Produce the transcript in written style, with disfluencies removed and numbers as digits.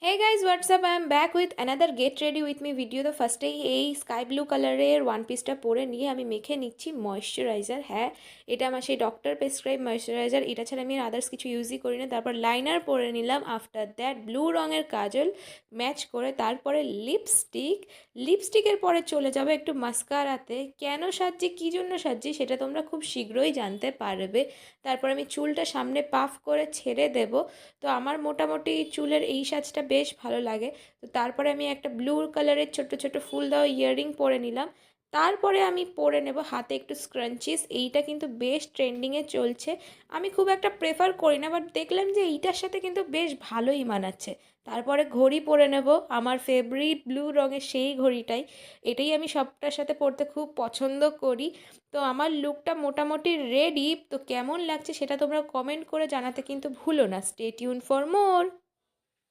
Hey guys, what's up? I am back with another get ready with me video. তো ফার্স্টেই এই sky blue কালারের one পিসটা পরে নিয়ে আমি মেখে নিচ্ছি ময়শ্চারাইজার। হ্যাঁ, এটা আমার সেই ডক্টর প্রেসক্রাইব ময়শ্চারাইজার। এটা ছাড়া আমি আদার্স কিছু ইউজই করি না। তারপর লাইনার পরে নিলাম। আফটার দ্যাট ব্লু রঙের কাজল ম্যাচ করে তারপরে লিপস্টিকের পরে চলে যাবে একটু মাস্কারাতে। কেন সাজছি, কী জন্য সাজছি সেটা তোমরা খুব শীঘ্রই জানতে পারবে। তারপর আমি চুলটা সামনে পাফ করে ছেড়ে দেবো। তো আমার মোটামুটি চুলের এই সাজটা বেশ ভালো লাগে। তো তারপরে আমি একটা ব্লু কালারের ছোট ছোট ফুল দেওয়া ইয়াররিং পরে নিলাম। তারপরে আমি পরে নেব হাতে একটু স্ক্রাঞ্চিস। এইটা কিন্তু বেশ ট্রেন্ডিংয়ে চলছে। আমি খুব একটা প্রেফার করি না, বাট দেখলাম যে এইটার সাথে কিন্তু বেশ ভালোই মানাচ্ছে। তারপরে ঘড়ি পরে নেব, আমার ফেভারিট ব্লু রঙের সেই ঘড়িটাই। এটাই আমি সবটার সাথে পরতে খুব পছন্দ করি। তো আমার লুকটা মোটামুটি রেডি। তো কেমন লাগছে সেটা তোমরা কমেন্ট করে জানাতে কিন্তু ভুলো না। Stay tune for more.